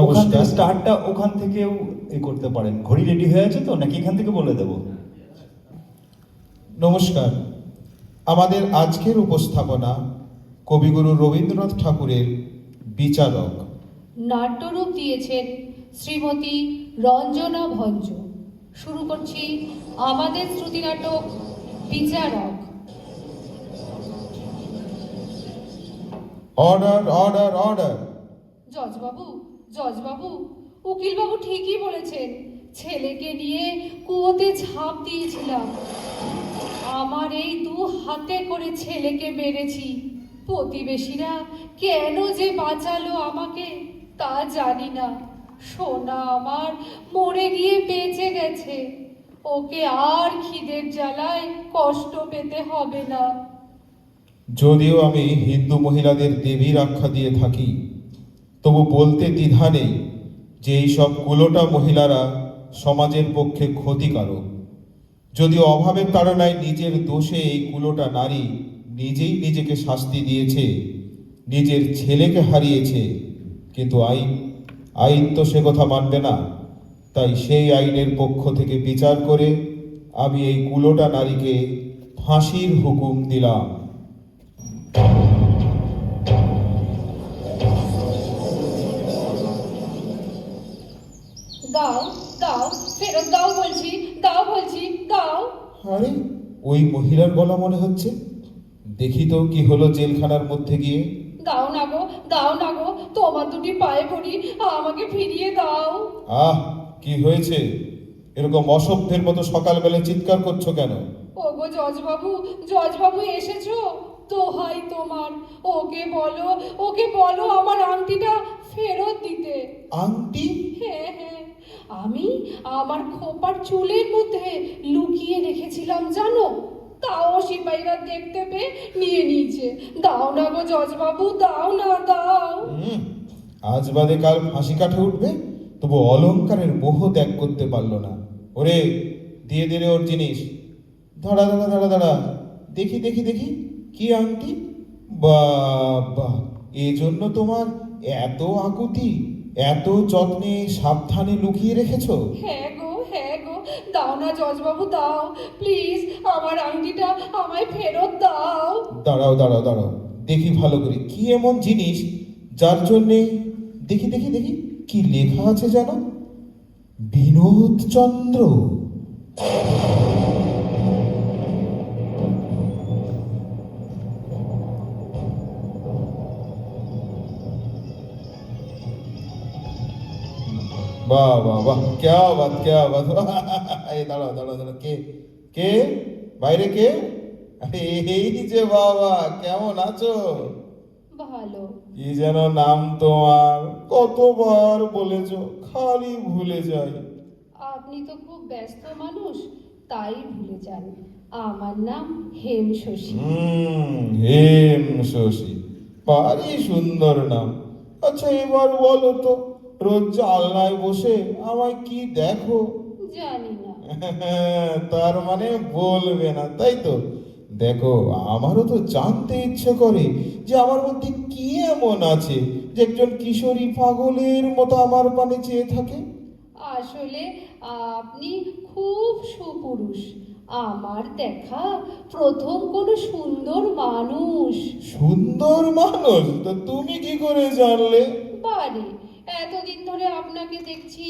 ওখান থেকে নমস্কার। স্টার্টটা ওখান থেকেও করতে পারেন। ঘড়ি রেডি হয়ে আছে তো, নাকি এখান থেকে বলে দেবো? নমস্কার। আমাদের আজকের উপস্থাপনা কবিগুরু রবীন্দ্রনাথ ঠাকুরের বিচারক। নাট্যরূপ দিয়েছেন শ্রীমতী রঞ্জনা ভঞ্জ। শুরু করছি আমাদের শ্রুতি নাটক বিচারক। Order order order. জজবাবু, উকিলবাবু ঠিকই বলেছেন। ছেলেকে নিয়ে কুয়োতে ঝাঁপ দিয়েছিলাম। আমার এই 2 হাতে করে ছেলেকে মেরেছি। প্রতিবেশীরা কেন যে বাঁচালো আমাকে তা জানি না। সোনা আমার মরে গিয়ে বেঁচে গেছে। ওকে আর খিদের জ্বালায় কষ্ট পেতে হবে না। যদিও আমি হিন্দু মহিলাদের দেবীর আখ্যা দিয়ে থাকি, তবু বলতে দ্বিধা নেই যে এই সব কুলোটা মহিলারা সমাজের পক্ষে ক্ষতিকারক। যদিও অভাবের তাড়নায় নিজের দোষে এই কুলোটা নারী নিজেই নিজেকে শাস্তি দিয়েছে, নিজের ছেলেকে হারিয়েছে, কিন্তু আইন তো সে কথা মানবে না। তাই সেই আইনের পক্ষ থেকে বিচার করে আমি এই কুলোটা নারীকে ফাঁসির হুকুম দিলাম। দাও দাও, ফেরত দাও বলছি, দাও। আরে, ওই মহিলার গলা মনে হচ্ছে। দেখি তো কি হলো জেলখানার মধ্যে গিয়ে। দাও না গো, তোমার 2টি পায়ে পড়ি, আমাকে ফিরিয়ে দাও। আহ, কি হয়েছে? এরকম অসভ্যের মতো সকালবেলা চিৎকার করছো কেন? ওগো জজবাবু এসেছো? দোহাই তোমার, ওকে বলো আমার আংটিটা ফেরত দিতে। আংটি? হ্যাঁ, আমি আমার খোপার চুলের মধ্যে লুকিয়ে রেখেছিলাম জানো। তাও সিপাহীরা দেখতে পেয়ে নিয়ে নিয়েছে। দাও না গো জজবাবু, দাও। আজ বাদে কাল ফাঁসি কাঠে উঠবে, তবু অলংকারের মোহ ত্যাগ করতে পারলো না। ওরে, দিয়ে দে রে ওর জিনিস। দাঁড়া দাঁড়া দাঁড়া দাঁড়া, দেখি দেখি দেখি, কি আংটি! বাবা, এজন্য তোমার এত আকুতি, এত যত্নে সাবধানে লুকিয়ে রেখেছো? হ্যাঁ গো, দাও না জজবাবু, দাও প্লিজ, আমার আংটিটা আমায় ফেরত দাও। দাঁড়াও দাঁড়াও দাঁড়াও, দেখি ভালো করে কি এমন জিনিস যার জন্যে। দেখি দেখি দেখি, কি লেখা আছে জানো? বিনোদ চন্দ্র। বাহ বাহ বাহ, ক্যা বাত ক্যা বাত। এই দাঁড়াও দাঁড়াও দাঁড়াও, কে কে বাইরে কে? আরে এই যে বাবা, কেমন আছো? ভালো। কি যেন নাম তোমার? কতবার বলেছো, খালি ভুলে যাই। আপনি তো খুব ব্যস্ত মানুষ, তাই ভুলে যান। আমার নাম হেমশশী। হেম শশী, ভারী সুন্দর নাম। আচ্ছা, এবার বলো তো, রোজ জানলায় বসে আমায় কি দেখো? জানি না। তার মানে বলবে না, তাই তো? দেখো, আমারও তো জানতে ইচ্ছে করে যে আমার মধ্যে কি এমন আছে যে একজন কিশোরী পাগলের মতো আমার পানে চেয়ে থাকে। আসলে আপনি খুব সুপুরুষ, আমার দেখা প্রথম কোনো সুন্দর মানুষ। সুন্দর মানুষ? তো তুমি কি করে জানলে? বারে, এতদিন ধরে আপনাকে দেখছি,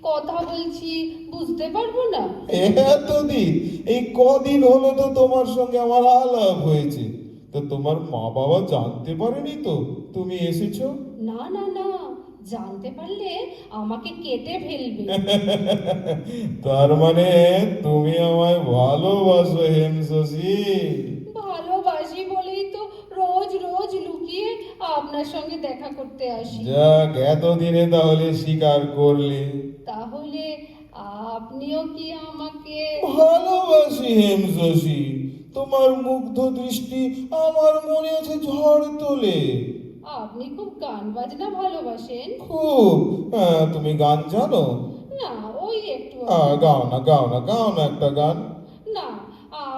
কথা বলছি, বুঝতে পারবো না? এতদিন? এই কদিন হলো তো তোমার সঙ্গে আমার আলাপ হয়েছে। তো তোমার মা বাবা জানতে পারেনি তো তুমি এসেছো? না, জানতে পারলে আমাকে কেটে ফেলবে। তার মানে তুমি আমায় ভালোবাসো হেম শশী? ভালোবাসি বলেই তো রোজ লুকিয়ে আপনার সঙ্গে দেখা করতে আসি। যাক, এতদিনে তাহলে স্বীকার করলে। তাহলে আপনিও কি আমাকে? ভালোবাসি হেম শশী। তোমার মুগ্ধ দৃষ্টি আমার মনে আছে ঝড় তোলে। আপনি খুব গান বাজনা ভালোবাসেন? খুব। হ্যাঁ, তুমি গান জানো? না, ওই একটু গাও না গাও না গাও না একটা গান। না,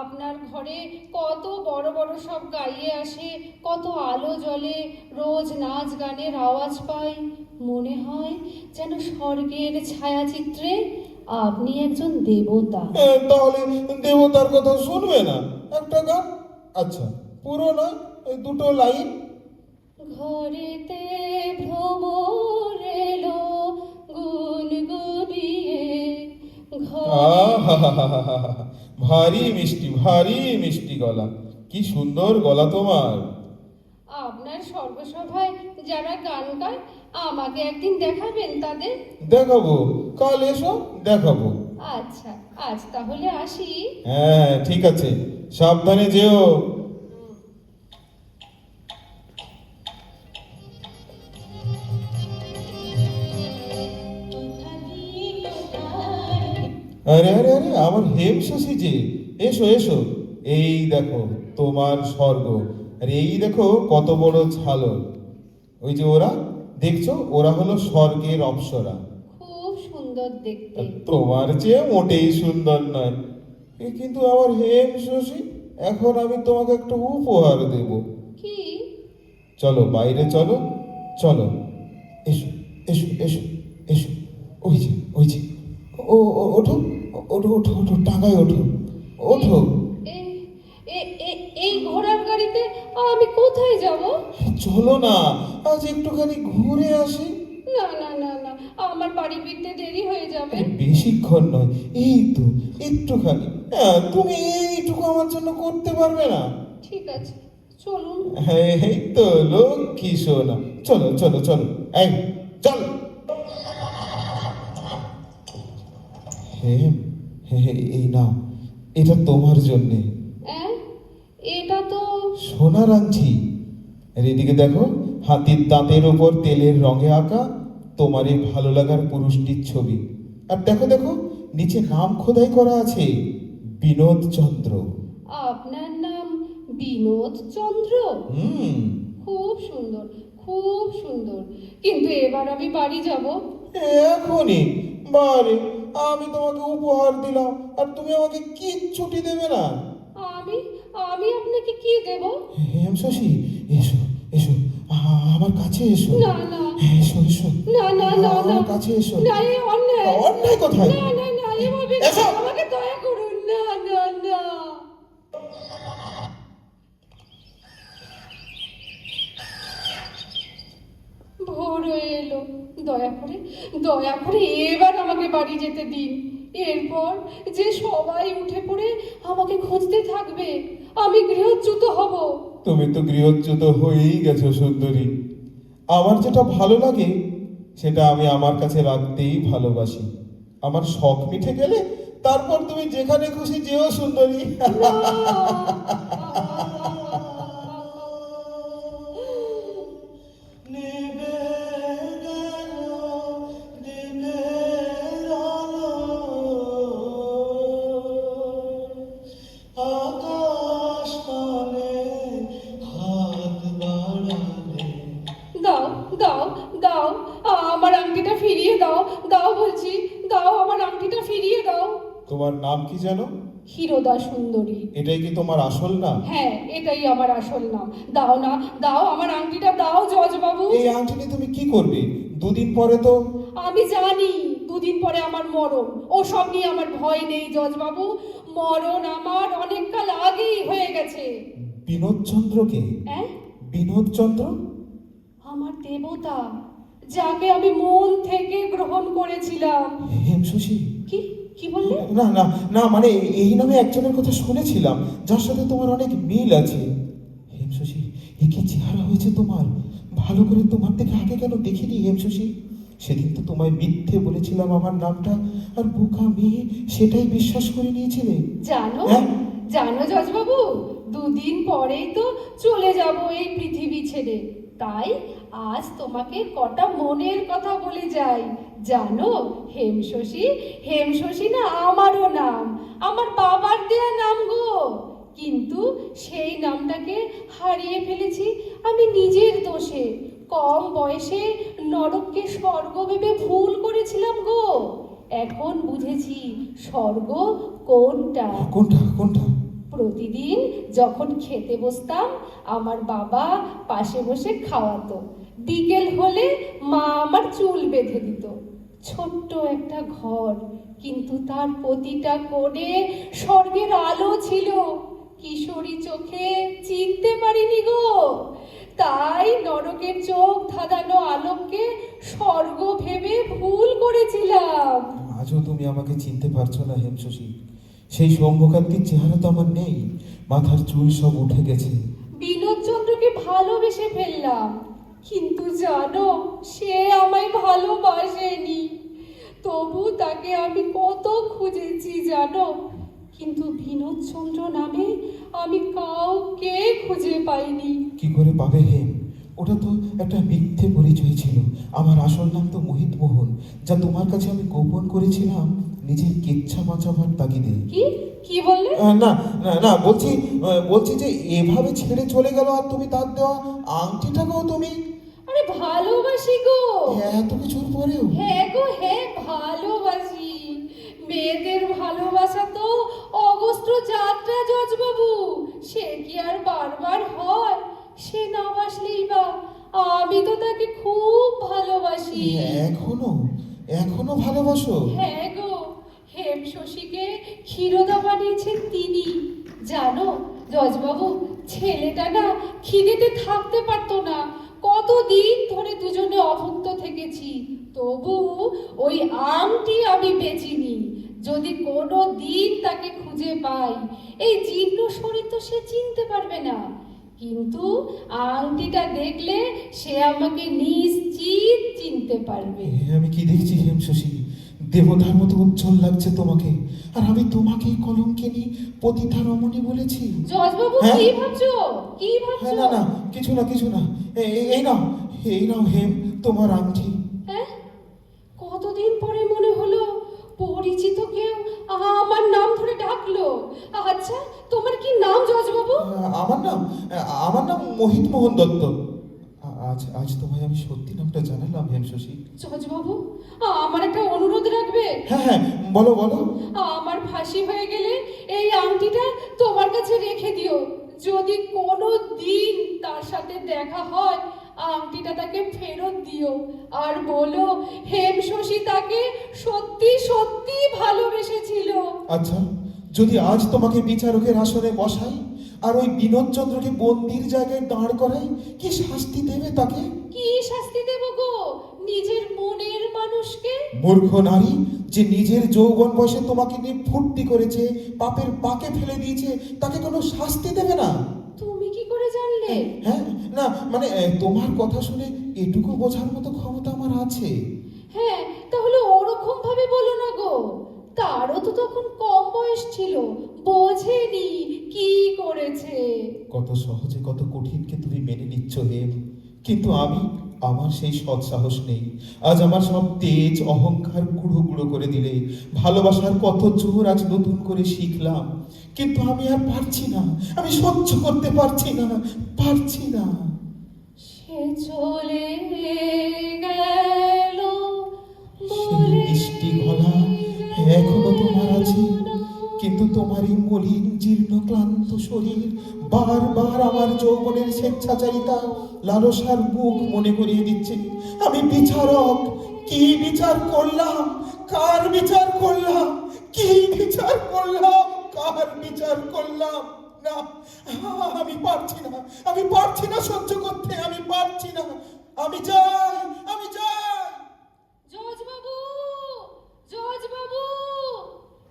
আপনার ঘরে কত বড় বড় সব গাইয়ে আসে, কত আলো জ্বলে, রোজ নাচ গানের আওয়াজ পাই। মনে হয় যেন স্বর্গের ছায়াচিত্রে আপনি একজন দেবতা। তাহলে দেবতার কথা শুনবে না? একটা গান, আচ্ছা পুরো না, ওই দুটো লাইন। ঘরেতে ভ্রমর এলো গুনগুনিয়ে আহাহাহাহা, ভারী মিষ্টি গলা, কি সুন্দর গলা তোমার। আপনার সর্বসভায় যারা গান গায় আমাকে একদিন দেখাবেন তাদের? দেখাবো, কাল এসো দেখাবো। আচ্ছা, আজ তাহলে আসি। হ্যাঁ ঠিক আছে, সাবধানে যেও। আরে আরে আরে, আমার হেম শশী যে, এসো এসো, এই দেখো তোমার স্বর্গ, আর এই দেখো কত বড় ঝালর। ওই যে ওরা, দেখছো, ওরা হলো স্বর্গের অপ্সরা। খুব সুন্দর দেখতে। তোমার চেয়ে মোটেই সুন্দর নয়। কিন্তু আমার হেম শশী, এখন আমি তোমাকে একটা উপহার দেব। কি? চলো বাইরে চলো, চলো, এসো এসো এসো এসো, ওই যে ওঠো ওঠো ওঠো ওঠো, টাকায় ওঠো, ওঠো। এ- এই ঘোড়ার গাড়িতে আমি কোথায় যাব? চলো না, আজ একটুখানি ঘুরে আসি। না না না না, আমার বাড়ি ফিরতে দেরি হয়ে যাবে। বেশিক্ষণ নয়, এই তো একটুখানি। তুমি এইটুকু আমার জন্য করতে পারবে না? ঠিক আছে, চলুন। হ্যাঁ, এই তো লক্ষ্মী সোনা, চলো চলো চলো, এই চল। হ্যাঁ হ্যাঁ, এই নাও, এটা তোমার জন্যে। অ্যাঁ, এটা তো সোনার আংটি। আর এদিকে দেখো, হাতির দাঁতের ওপর তেলের রঙে আঁকা তোমার এই ভালো লাগার পুরুষটির ছবি। আর দেখো দেখো, নিচে নাম খোদাই করা আছে, বিনোদ চন্দ্র। আপনার নাম বিনোদ চন্দ্র? হুম। খুব সুন্দর, খুব সুন্দর। কিন্তু এবার আমি বাড়ি যাব। এখনই? বারে, আমি তোমাকে উপহার দিলাম আর তুমি আমাকে কিচ্ছুটি দেবে না? আমি আমি আপনাকে কি দেব? হেম শশী, এসো এসো, আমার কাছে এসো। না না এসো এসো, না না না না, আমার কাছে এসো। না, এ অন্যায়। অন্যায় কোথায়? না না না, এভাবে না, এসো। আমাকে দয়া করুন। না না না। ভোর হয়ে এলো। দয়া করে এবার আমাকে বাড়ি যেতে দিন। এরপর যে সবাই উঠে পড়ে আমাকে খুঁজতে থাকবে, আমি গৃহচ্যুত হব। তুমি তো গৃহচ্যুত হয়েই গেছো সুন্দরী। আমার যেটা ভালো লাগে সেটা আমি আমার কাছে রাখতেই ভালোবাসি। আমার শখ মিটে গেলে তারপর তুমি যেখানে খুশি যেও সুন্দরী। না। দাও দাও দাও, আমার আংটিটা ফিরিয়ে দাও। দাও বলছি, দাও, আমার আংটিটা ফিরিয়ে দাও। তোমার নাম কি যেন? ক্ষীরোদা সুন্দরী। এটাই কি তোমার আসল নাম? হ্যাঁ, এটাই আমার আসল নাম। দাও না, দাও, আমার আংটিটা দাও জজবাবু। এই আংটি নিয়ে তুমি কি করবে? দুদিন পরে তো। আমি জানি দুদিন পরে আমার মরণ। ও সব নিয়ে আমার ভয় নেই জজবাবু। মরণ আমার অনেক কাল আগেই হয়ে গেছে। বিনোদ চন্দ্রকে? হ্যাঁ, বিনোদ চন্দ্র? আমার দেবতা, যাকে আমি মন থেকে গ্রহণ করেছিলাম। হেম শশী? কি কি বললে? না না না, মানে এই নামে একজনের কথা শুনেছিলাম যার সাথে তোমার অনেক মিল আছে। হেম শশী, এ কি চেহারা হয়েছে তোমার! ভালো করে তোমার থেকে আগে কেন দেখিনি হেম শশী? সেদিন তো তোমায় মিথ্যে বলেছিলাম আমার নামটা, আর বোকা মেয়ে সেটাই বিশ্বাস করে নিয়েছিলে। জানো, হ্যাঁ? জানো জজবাবু, দুদিন পরেই তো চলে যাব এই পৃথিবী ছেড়ে। তাই আজ তোমাকে কটা মনের কথা বলে যাই। জানো, হেমশশী না আমারও নাম, আমার বাবার দেয়া নাম গো। কিন্তু সেই নামটাকে হারিয়ে ফেলেছি আমি নিজের দোষে। কম বয়সে নরককে স্বর্গ ভেবে ভুল করেছিলাম গো। এখন বুঝেছি স্বর্গ কোনটা। কোনটা কোনটা? প্রতিদিন যখন খেতে বসতাম আমার বাবা পাশে বসে খাওয়াতো। বিকেল হলে মা আমার চুল বেঁধে দিত। ছোট্ট একটা ঘর, কিন্তু তার প্রতিটা কোণে স্বর্গের আলো ছিল। কিশোরী চোখে চিনতে পারিনি গো, তাই নরকের চোখ ধাঁধানো আলোককে স্বর্গ ভেবে ভুল করেছিলাম। আজও তুমি আমাকে চিনতে পারছো না হেমশশী। সেই সৌম্যকান্তির চেহারা তো আমার নেই, মাথার চুল সব উঠে গেছে। বিনোদচন্দ্রকে ভালোবেসে ফেললাম, কিন্তু জানো সে আমায় ভালোবাসেনি। তবু তাকে আমি কত খুঁজেছি জানো, কিন্তু বিনোদচন্দ্র নামে আমি কাউকে খুঁজে পাইনি। কি করে পাবে হেম? ওটা তো একটা মিথ্যে পরিচয় ছিল। আমার আসল নাম তো মোহিত মোহন, যা তোমার কাছে আমি গোপন করেছিলাম নিজের কেচ্ছা বাঁচাবার তাগিদে। কি কি বললে? না না না, বলছি যে এভাবে ছেড়ে চলে গেল, আর তুমি তার দেওয়া আংটিটাকেও তুমি। আরে ভালোবাসি গো। এত কিছুর পরেও? হ্যাঁ গো হ্যাঁ, ভালোবাসি। মেয়েদের ভালোবাসা তো অগস্ত্র যাত্রা জজবাবু, সে কি আর বারবার হয়? সে না বাসলেই বা, আমি তো তাকে খুব ভালোবাসি। এখনো এখনো ভালোবাসো? হ্যাঁ গো, হেম শশীকে ক্ষীরোদা বানিয়েছেন তিনি। জানো জজবাবু, ছেলেটা না খিদেতে থাকতে পারতো না। কতদিন ধরে দুজনে অভুক্ত থেকেছি, তবু ওই আংটি আমি বেচিনি। যদি কোনো দিন তাকে খুঁজে পাই, এই জীর্ণ শরীর তো সে চিনতে পারবে না, কিন্তু আংটিটা দেখলে সে আমাকে নিশ্চিত চিনতে পারবে। আমি কি দেখছি হেমশশী? দেবতার মতো উজ্জ্বল লাগছে তোমাকে, আর আমি তোমাকেই কলঙ্কিনী পতিতা রমণী বলেছি। জজবাবু হ্যাঁ? কি ভাবছো? কি হ্যাঁ, ভাবছো? না না, কিছু না কিছু না। এই নাও হেম, তোমার আংটি। হ্যাঁ, কতদিন পরে মনে হলো পরিচিত কেউ আমার নাম ধরে ডাকলো। আচ্ছা, তোমার কি নাম জজবাবু? আমার নাম মোহিত মোহন দত্ত। আজ আজ তোমায় আমি সত্যি নামটা জানালাম হেমশশী। জজবাবু, আমার একটা অনুরোধ রাখবে? হ্যাঁ হ্যাঁ, বলো বলো। আমার ফাঁসি হয়ে গেলে এই আংটিটা তোমার কাছে রেখে দিও। যদি কোনো দিন তার সাথে দেখা হয়, আংটিটা তাকে ফেরত দিও, আর বলো হেম শশী তাকে সত্যি সত্যি ভালোবেসেছিল। আচ্ছা, যদি আজ তোমাকে বিচারকের আসনে বসাই আর ওই বিনোদচন্দ্রকে বন্দির জায়গায় দাঁড় করাই, কি শাস্তি দেবে তাকে? কি শাস্তি দেব গো নিজের মনের মানুষকে? মূর্খ নারী, যে নিজের যৌবন বয়সে তোমাকে নিয়ে ফুর্তি করেছে, পাপের পাকে ফেলে দিয়েছে, তাকে কোনো শাস্তি দেবে না? তুমি কি করে জানলে? হ্যাঁ, না মানে তোমার কথা শুনে এটুকু বোঝার মতো ক্ষমতা আমার আছে। হ্যাঁ, তাহলে ওরকম ভাবে বলো না গো। তারও তো তখন কম বয়স ছিল, বোঝেনি কি করেছে। কত সহজে কত কঠিনকে তুমি মেনে নিচ্ছ হেম, কিন্তু আমার সেই সৎ সাহস নেই। আজ আমার সব তেজ অহংকার গুঁড়ো গুঁড়ো করে দিলে। ভালোবাসার কত জোর আজ নতুন করে শিখলাম, কিন্তু আমি আর পারছি না, আমি সহ্য করতে পারছি না, পারছি না। সে চলে গেল সেই মিষ্টি গলা এখনো তোমার আছে, কিন্তু তোমারই মলিন জীর্ণ ক্লান্ত শরীর বারবার আমার যৌবনের স্বেচ্ছাচারিতা লালসার মুখ মনে করিয়ে দিচ্ছে। আমি বিচারক, কি বিচার করলাম, কার বিচার করলাম, কি বিচার করলাম, কার বিচার করলাম? না, আমি পারছি না সহ্য করতে, আমি পারছি না। আমি যাই। জজবাবু, জজবাবু,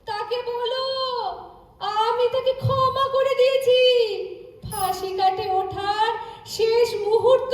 তাকে বলো আমি তাকে ক্ষমা করে দিয়েছি। ফাঁসি কাটে ওঠার শেষ মুহূর্ত